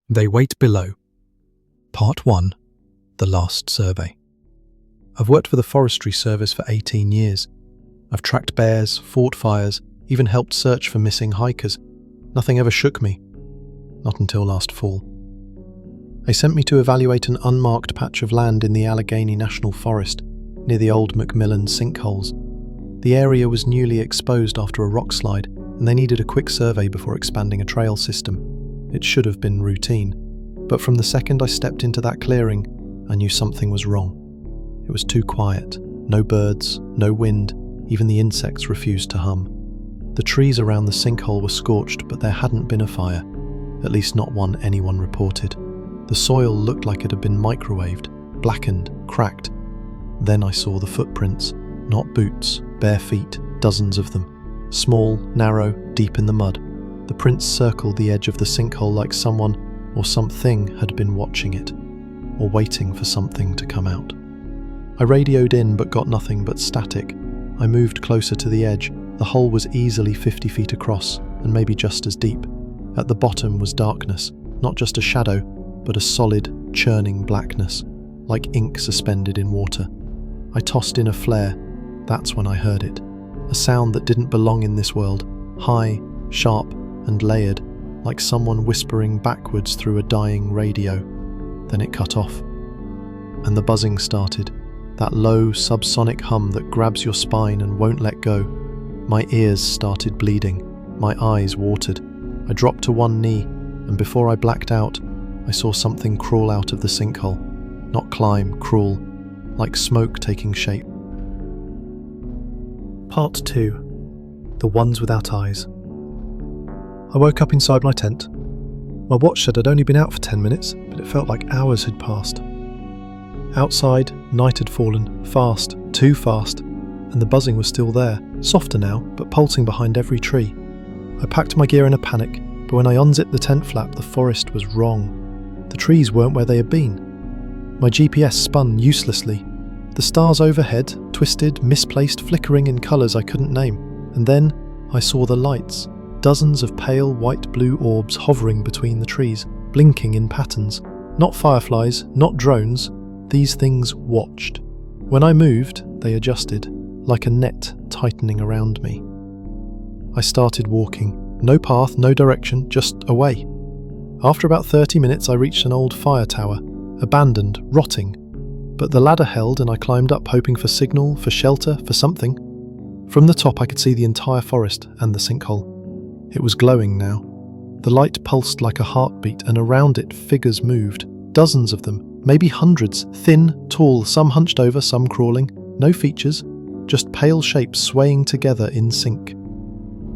They Wait Below. Part 1. The Last Survey. I've worked for the Forestry Service for 18 years. I've tracked bears, fought fires, even helped search for missing hikers. Nothing ever shook me. Not until last fall. They sent me to evaluate an unmarked patch of land in the Allegheny National Forest, near the old Macmillan sinkholes. The area was newly exposed after a rock slide, and they needed a quick survey before expanding a trail system. It should have been routine, but from the second I stepped into that clearing, I knew something was wrong. It was too quiet. No birds, no wind, even the insects refused to hum. The trees around the sinkhole were scorched, but there hadn't been a fire, at least not one anyone reported. The soil looked like it had been microwaved, blackened, cracked. Then I saw the footprints, not boots, bare feet, dozens of them. Small, narrow, deep in the mud. The prints circled the edge of the sinkhole like someone or something had been watching it, or waiting for something to come out. I radioed in but got nothing but static. I moved closer to the edge. The hole was easily 50 feet across and maybe just as deep. At the bottom was darkness, not just a shadow, but a solid, churning blackness, like ink suspended in water. I tossed in a flare. That's when I heard it. A sound that didn't belong in this world, high, sharp, and layered, like someone whispering backwards through a dying radio. Then it cut off. And the buzzing started, that low, subsonic hum that grabs your spine and won't let go. My ears started bleeding. My eyes watered. I dropped to one knee, and before I blacked out, I saw something crawl out of the sinkhole. Not climb, crawl, like smoke taking shape. Part 2. The Ones Without Eyes. I woke up inside my tent. My watch said I'd only been out for 10 minutes, but it felt like hours had passed. Outside, night had fallen, fast, too fast, and the buzzing was still there, softer now, but pulsing behind every tree. I packed my gear in a panic, but when I unzipped the tent flap, the forest was wrong. The trees weren't where they had been. My GPS spun uselessly. The stars overhead, twisted, misplaced, flickering in colours I couldn't name. And then I saw the lights. Dozens of pale white-blue orbs hovering between the trees, blinking in patterns. Not fireflies, not drones. These things watched. When I moved, they adjusted, like a net tightening around me. I started walking. No path, no direction, just away. After about 30 minutes, I reached an old fire tower, abandoned, rotting. But the ladder held and I climbed up, hoping for signal, for shelter, for something. From the top I could see the entire forest and the sinkhole. It was glowing now. The light pulsed like a heartbeat, and around it figures moved. Dozens of them, maybe hundreds, thin, tall, some hunched over, some crawling. No features, just pale shapes swaying together in sync.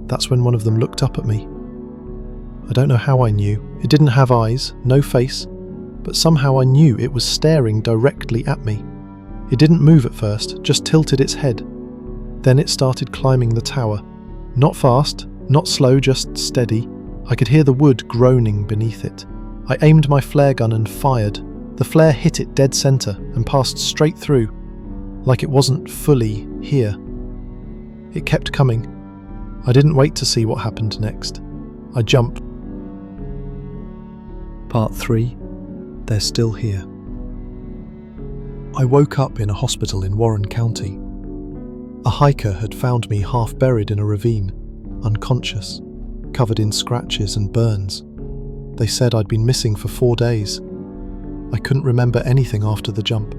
That's when one of them looked up at me. I don't know how I knew. It didn't have eyes, no face, but somehow I knew it was staring directly at me. It didn't move at first, just tilted its head. Then it started climbing the tower. Not fast, not slow, just steady. I could hear the wood groaning beneath it. I aimed my flare gun and fired. The flare hit it dead center and passed straight through, like it wasn't fully here. It kept coming. I didn't wait to see what happened next. I jumped. Part 3. They're still here. I woke up in a hospital in Warren County. A hiker had found me half buried in a ravine, unconscious, covered in scratches and burns. They said I'd been missing for 4 days. I couldn't remember anything after the jump.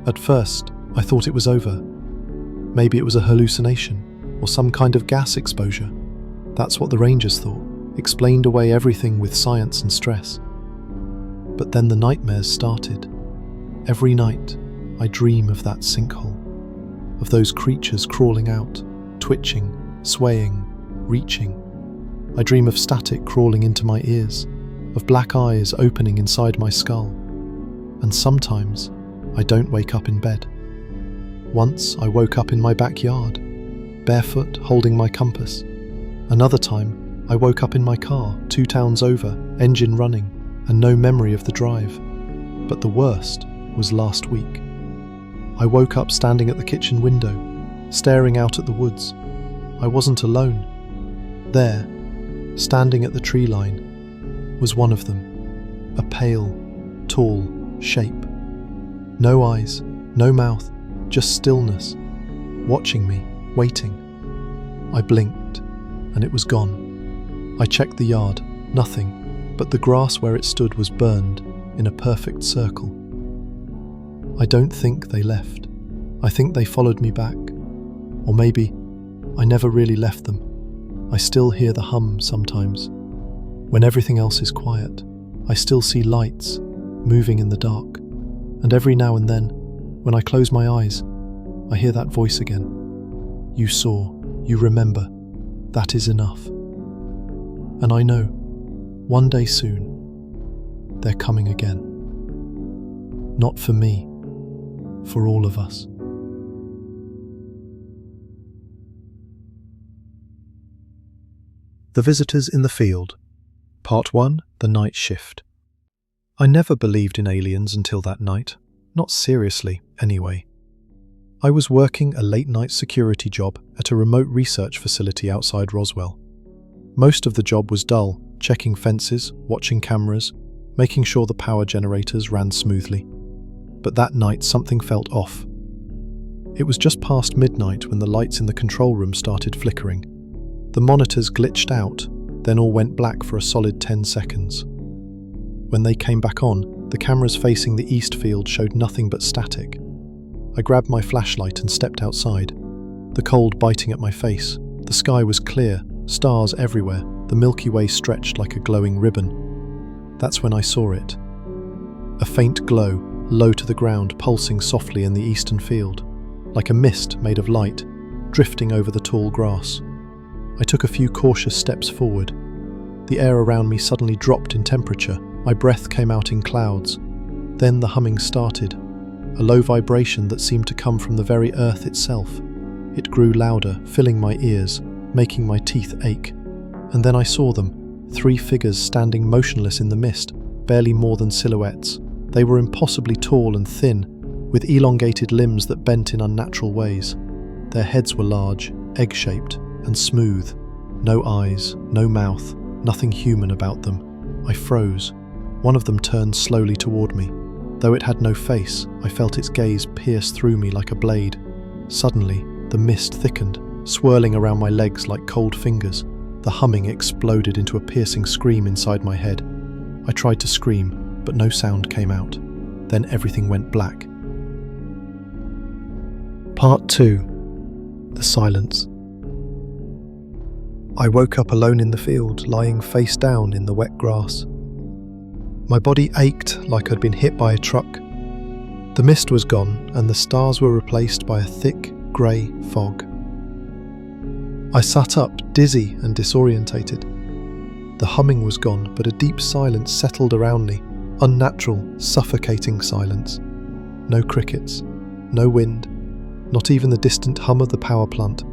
At first, I thought it was over. Maybe it was a hallucination, or some kind of gas exposure. That's what the rangers thought, explained away everything with science and stress. But then the nightmares started. Every night, I dream of that sinkhole, of those creatures crawling out, twitching, swaying, reaching. I dream of static crawling into my ears, of black eyes opening inside my skull. And sometimes, I don't wake up in bed. Once, I woke up in my backyard, barefoot, holding my compass. Another time, I woke up in my car, 2 towns over, engine running, and no memory of the drive. But the worst was last week. I woke up standing at the kitchen window, staring out at the woods. I wasn't alone. There, standing at the tree line, was one of them, A pale, tall shape. No eyes, no mouth, just stillness, watching me, waiting. I blinked, and it was gone. I checked the yard, nothing, but the grass where it stood was burned in a perfect circle. I don't think they left. I think they followed me back. Or maybe I never really left them. I still hear the hum sometimes. When everything else is quiet, I still see lights moving in the dark. And every now and then, when I close my eyes, I hear that voice again. You saw, you remember, that is enough. And I know, one day soon, they're coming again. Not for me, for all of us. The Visitors in the Field, Part 1, The Night Shift. I never believed in aliens until that night. Not seriously, anyway. I was working a late-night security job at a remote research facility outside Roswell. Most of the job was dull, checking fences, watching cameras, making sure the power generators ran smoothly. But that night something felt off. It was just past midnight when the lights in the control room started flickering. The monitors glitched out, then all went black for a solid 10 seconds. When they came back on, the cameras facing the east field showed nothing but static. I grabbed my flashlight and stepped outside, the cold biting at my face. The sky was clear, stars everywhere, the Milky Way stretched like a glowing ribbon. That's when I saw it. A faint glow, low to the ground, pulsing softly in the eastern field, like a mist made of light, drifting over the tall grass. I took a few cautious steps forward. The air around me suddenly dropped in temperature. My breath came out in clouds. Then the humming started, a low vibration that seemed to come from the very earth itself. It grew louder, filling my ears, making my teeth ache. And then I saw them, 3 figures standing motionless in the mist, barely more than silhouettes. They were impossibly tall and thin, with elongated limbs that bent in unnatural ways. Their heads were large, egg-shaped, and smooth. No eyes, no mouth, nothing human about them. I froze. One of them turned slowly toward me. Though it had no face, I felt its gaze pierce through me like a blade. Suddenly, the mist thickened, swirling around my legs like cold fingers. The humming exploded into a piercing scream inside my head. I tried to scream, but no sound came out. Then everything went black. Part 2. The Silence. I woke up alone in the field, lying face down in the wet grass. My body ached like I'd been hit by a truck. The mist was gone, and the stars were replaced by a thick, grey fog. I sat up, dizzy and disorientated. The humming was gone, but a deep silence settled around me, unnatural, suffocating silence. No crickets, no wind, not even the distant hum of the power plant.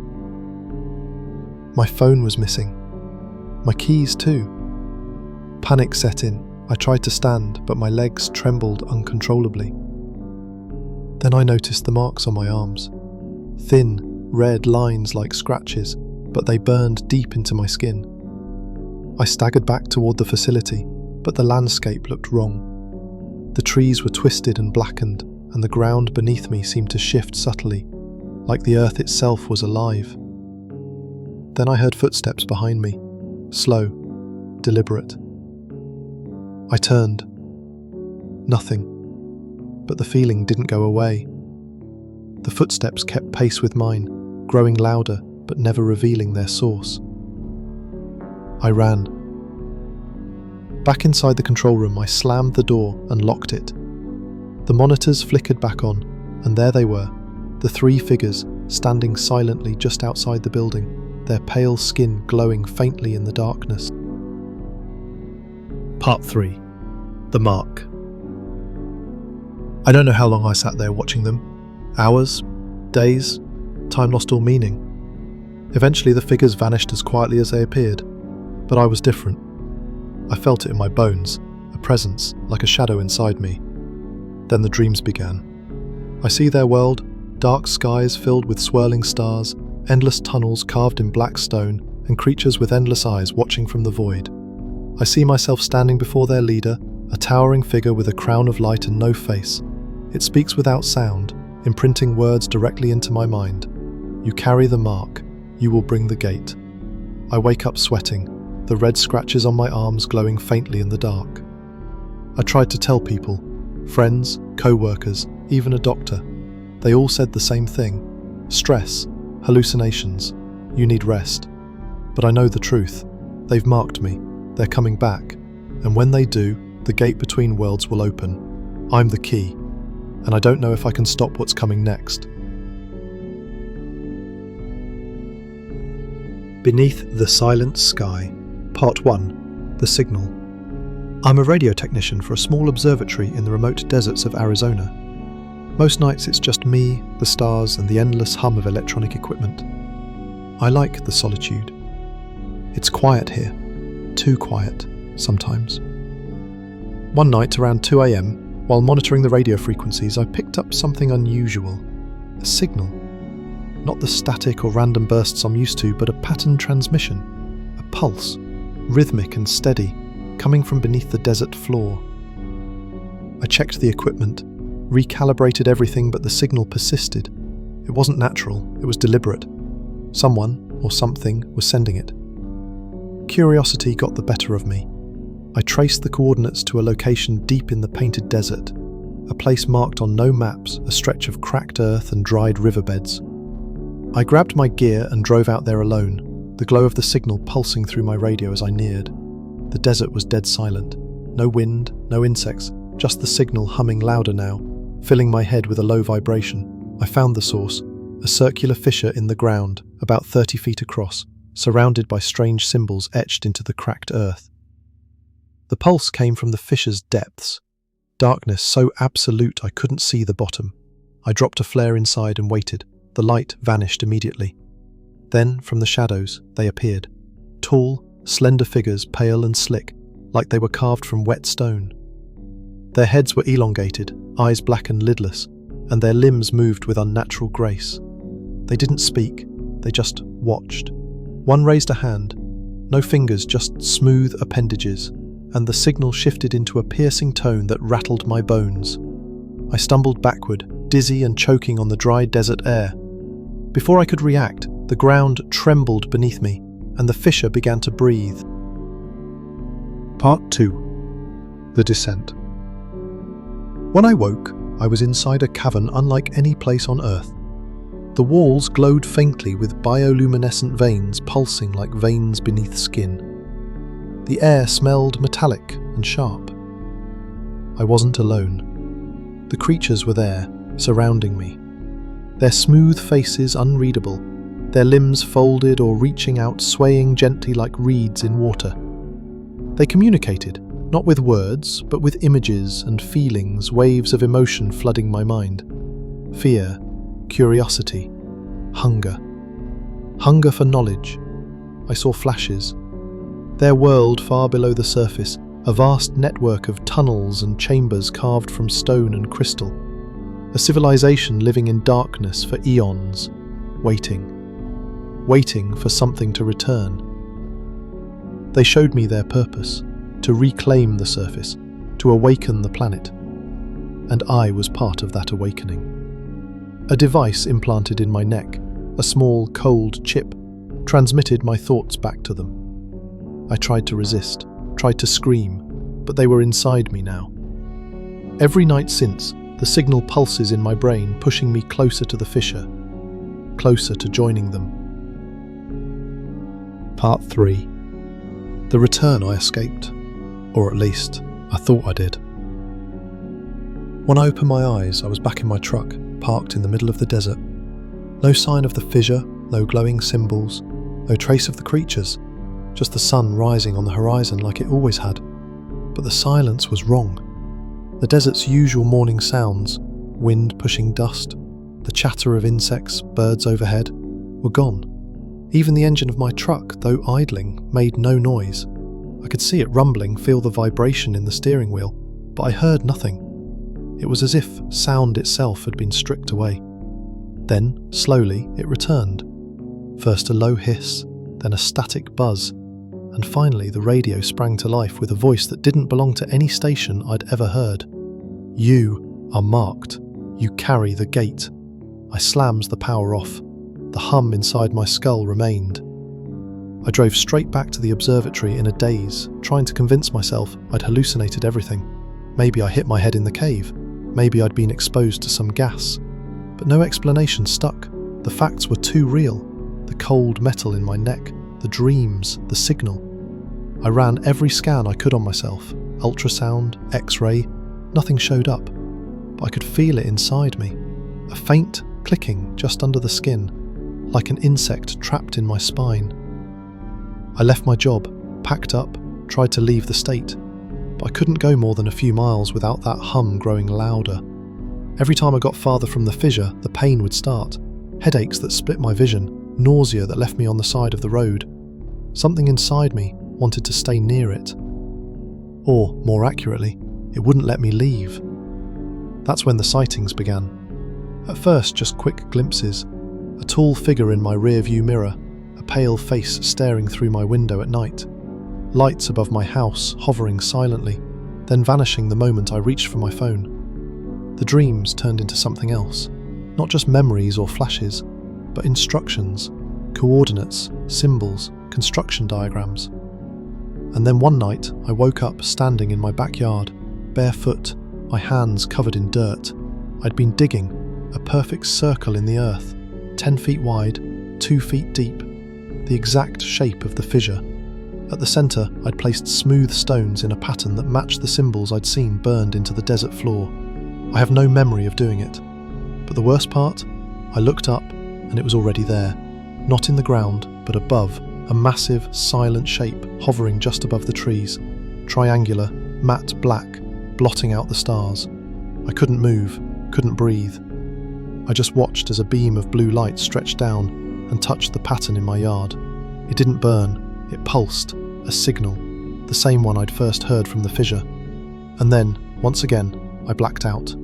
My phone was missing. My keys too. Panic set in. I tried to stand, but my legs trembled uncontrollably. Then I noticed the marks on my arms. Thin, red lines like scratches, but they burned deep into my skin. I staggered back toward the facility, but the landscape looked wrong. The trees were twisted and blackened, and the ground beneath me seemed to shift subtly, like the earth itself was alive. Then I heard footsteps behind me, slow, deliberate. I turned. Nothing. But the feeling didn't go away. The footsteps kept pace with mine, growing louder but never revealing their source. I ran. Back inside the control room, I slammed the door and locked it. The monitors flickered back on, and there they were, the 3 figures standing silently just outside the building, their pale skin glowing faintly in the darkness. Part 3. The Mark. I don't know how long I sat there watching them. Hours? Days? Time lost all meaning. Eventually the figures vanished as quietly as they appeared, but I was different. I felt it in my bones, a presence, like a shadow inside me. Then the dreams began. I see their world, dark skies filled with swirling stars, endless tunnels carved in black stone, and creatures with endless eyes watching from the void. I see myself standing before their leader, A towering figure with a crown of light and no face. It speaks without sound, imprinting words directly into my mind. You carry the mark. You will bring the gate. I wake up sweating, the red scratches on my arms glowing faintly in the dark. I tried to tell people, friends, co-workers, even a doctor. They all said the same thing. Stress, hallucinations, you need rest. But I know the truth. They've marked me. They're coming back. And when they do, the gate between worlds will open. I'm the key. And I don't know if I can stop what's coming next. Beneath the Silent Sky, Part 1, The Signal. I'm a radio technician for a small observatory in the remote deserts of Arizona. Most nights it's just me, the stars, and the endless hum of electronic equipment. I like the solitude. It's quiet here. Too quiet, sometimes. One night around 2 a.m, while monitoring the radio frequencies, I picked up something unusual. A signal. Not the static or random bursts I'm used to, but a patterned transmission. A pulse, rhythmic and steady, coming from beneath the desert floor. I checked the equipment, recalibrated everything, but the signal persisted. It wasn't natural, it was deliberate. Someone, or something, was sending it. Curiosity got the better of me. I traced the coordinates to a location deep in the painted desert, a place marked on no maps, a stretch of cracked earth and dried riverbeds. I grabbed my gear and drove out there alone, the glow of the signal pulsing through my radio as I neared. The desert was dead silent. No wind, no insects, just the signal humming louder now, filling my head with a low vibration. I found the source, a circular fissure in the ground, about 30 feet across, surrounded by strange symbols etched into the cracked earth. The pulse came from the fissure's depths, darkness so absolute I couldn't see the bottom. I dropped a flare inside and waited. The light vanished immediately. Then, from the shadows, they appeared. Tall, slender figures, pale and slick, like they were carved from wet stone. Their heads were elongated, eyes black and lidless, and their limbs moved with unnatural grace. They didn't speak, they just watched. One raised a hand, no fingers, just smooth appendages, and the signal shifted into a piercing tone that rattled my bones. I stumbled backward, dizzy and choking on the dry desert air. Before I could react, the ground trembled beneath me, and the fissure began to breathe. Part 2. The Descent. When I woke, I was inside a cavern unlike any place on Earth. The walls glowed faintly with bioluminescent veins pulsing like veins beneath skin. The air smelled metallic and sharp. I wasn't alone. The creatures were there, surrounding me. Their smooth faces unreadable, their limbs folded or reaching out, swaying gently like reeds in water. They communicated, not with words, but with images and feelings, waves of emotion flooding my mind. Fear, curiosity, hunger. Hunger for knowledge. I saw flashes. Their world far below the surface, a vast network of tunnels and chambers carved from stone and crystal. A civilization living in darkness for eons, waiting for something to return. They showed me their purpose, to reclaim the surface, to awaken the planet. And I was part of that awakening. A device implanted in my neck, a small cold chip, transmitted my thoughts back to them. I tried to resist, tried to scream, but they were inside me now. Every night since, the signal pulses in my brain, pushing me closer to the fissure, closer to joining them. Part 3. The return I escaped, or at least, I thought I did. When I opened my eyes, I was back in my truck, parked in the middle of the desert. No sign of the fissure, no glowing symbols, no trace of the creatures, just the sun rising on the horizon like it always had. But the silence was wrong. The desert's usual morning sounds, wind pushing dust, the chatter of insects, birds overhead, were gone. Even the engine of my truck, though idling, made no noise. I could see it rumbling, feel the vibration in the steering wheel, but I heard nothing. It was as if sound itself had been stripped away. Then, slowly, it returned. First a low hiss, then a static buzz, and finally the radio sprang to life with a voice that didn't belong to any station I'd ever heard. "You are marked. You carry the gate." I slams the power off. The hum inside my skull remained. I drove straight back to the observatory in a daze, trying to convince myself I'd hallucinated everything. Maybe I hit my head in the cave. Maybe I'd been exposed to some gas. But no explanation stuck. The facts were too real. The cold metal in my neck, the dreams, the signal. I ran every scan I could on myself. Ultrasound, X-ray, nothing showed up. But I could feel it inside me. A faint clicking just under the skin, like an insect trapped in my spine. I left my job, packed up, tried to leave the state, but I couldn't go more than a few miles without that hum growing louder. Every time I got farther from the fissure, the pain would start. Headaches that split my vision, nausea that left me on the side of the road. Something inside me wanted to stay near it. Or, more accurately, it wouldn't let me leave. That's when the sightings began. At first, just quick glimpses. A tall figure in my rear-view mirror, a pale face staring through my window at night. Lights above my house hovering silently, then vanishing the moment I reached for my phone. The dreams turned into something else. Not just memories or flashes, but instructions, coordinates, symbols, construction diagrams. And then one night, I woke up standing in my backyard, barefoot, my hands covered in dirt. I'd been digging a perfect circle in the earth, 10 feet wide, 2 feet deep, the exact shape of the fissure. At the centre, I'd placed smooth stones in a pattern that matched the symbols I'd seen burned into the desert floor. I have no memory of doing it. But the worst part? I looked up, and it was already there. Not in the ground, but above, a massive, silent shape hovering just above the trees. Triangular, matte black, blotting out the stars. I couldn't move, couldn't breathe. I just watched as a beam of blue light stretched down and touched the pattern in my yard. It didn't burn, it pulsed, a signal, the same one I'd first heard from the fissure. And then, once again, I blacked out.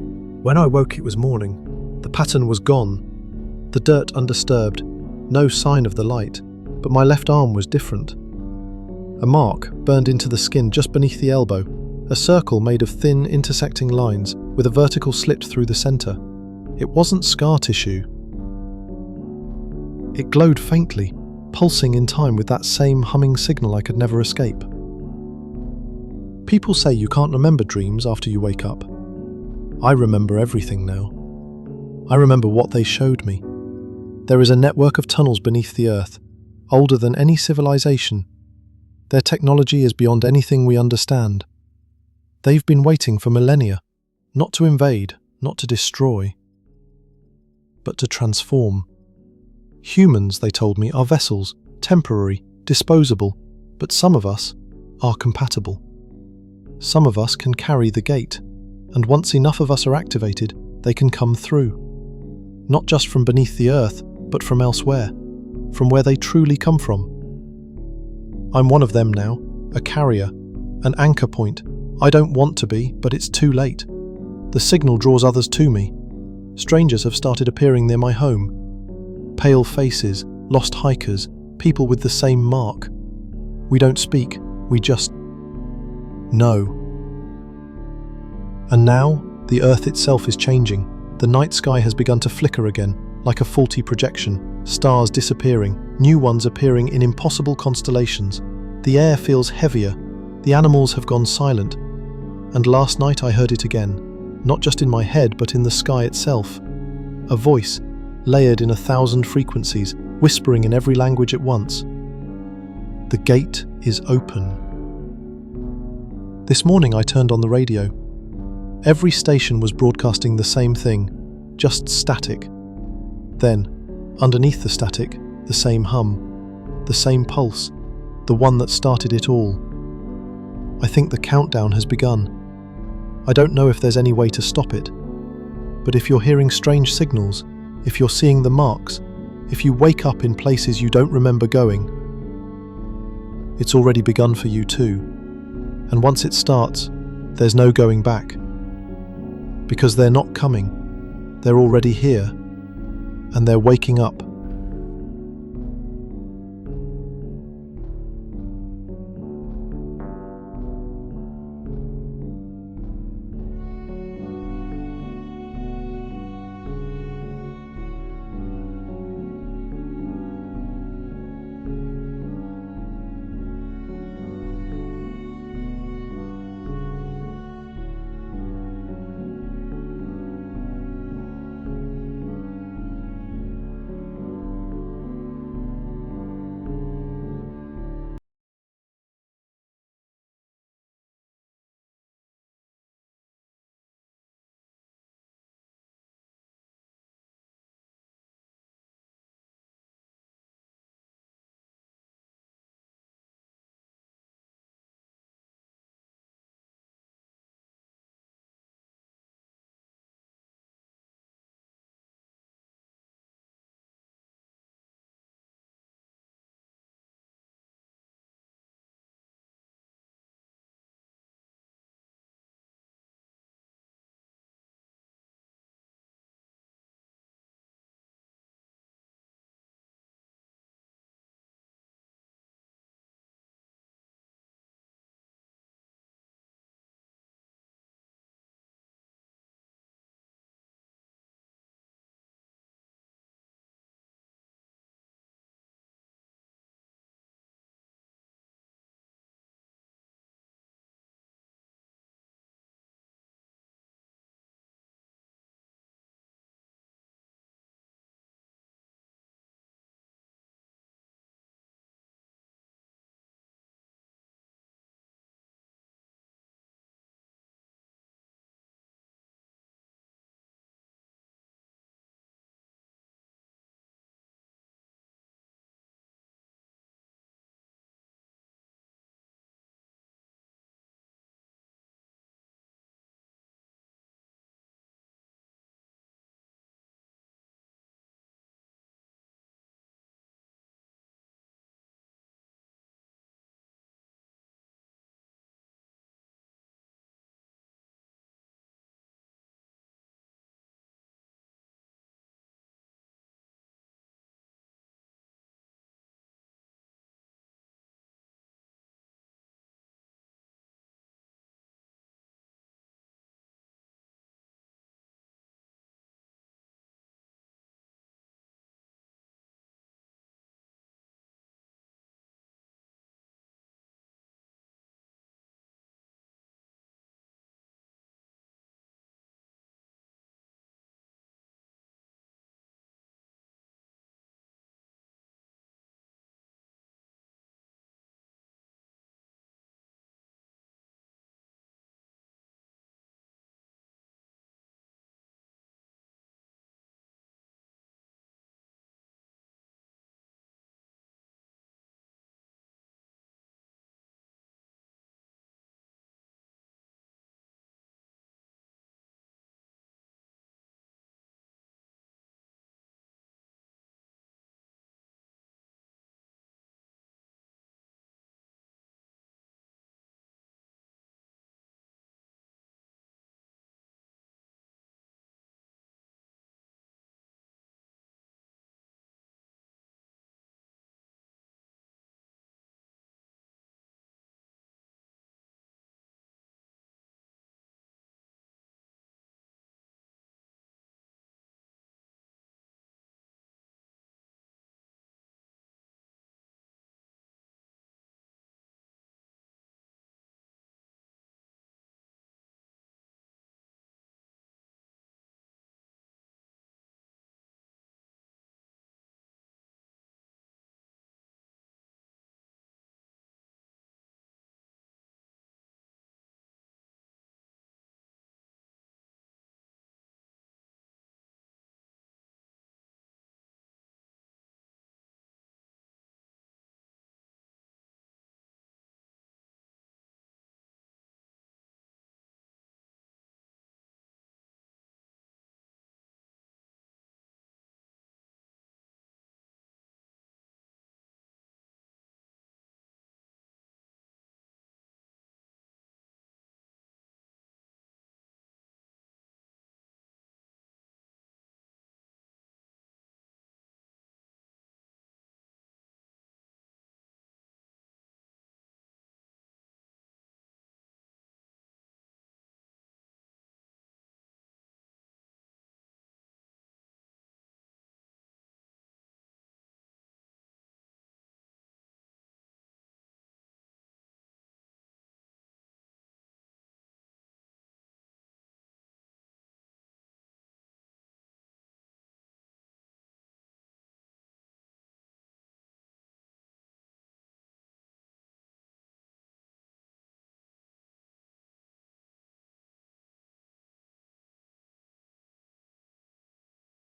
When I woke, it was morning. The pattern was gone. The dirt undisturbed, no sign of the light, but my left arm was different. A mark burned into the skin just beneath the elbow, a circle made of thin, intersecting lines with a vertical slit through the centre. It wasn't scar tissue. It glowed faintly, pulsing in time with that same humming signal I could never escape. People say you can't remember dreams after you wake up. I remember everything now. I remember what they showed me. There is a network of tunnels beneath the earth, older than any civilization. Their technology is beyond anything we understand. They've been waiting for millennia, not to invade, not to destroy, but to transform. Humans, they told me, are vessels, temporary, disposable, but some of us are compatible. Some of us can carry the gate, and once enough of us are activated, they can come through. Not just from beneath the earth, but from elsewhere, from where they truly come from. I'm one of them now, a carrier, an anchor point. I don't want to be, but it's too late. The signal draws others to me. Strangers have started appearing near my home. Pale faces, lost hikers, people with the same mark. We don't speak, we just know. And now, the earth itself is changing. The night sky has begun to flicker again, like a faulty projection, stars disappearing, new ones appearing in impossible constellations. The air feels heavier, the animals have gone silent. And last night I heard it again, not just in my head but in the sky itself. A voice, layered in 1,000 frequencies, whispering in every language at once. The gate is open. This morning I turned on the radio. Every station was broadcasting the same thing, just static. Then, underneath the static, the same hum, the same pulse, the one that started it all. I think the countdown has begun. I don't know if there's any way to stop it, but if you're hearing strange signals, if you're seeing the marks, if you wake up in places you don't remember going, it's already begun for you too. And once it starts, there's no going back. Because they're not coming, they're already here, and they're waking up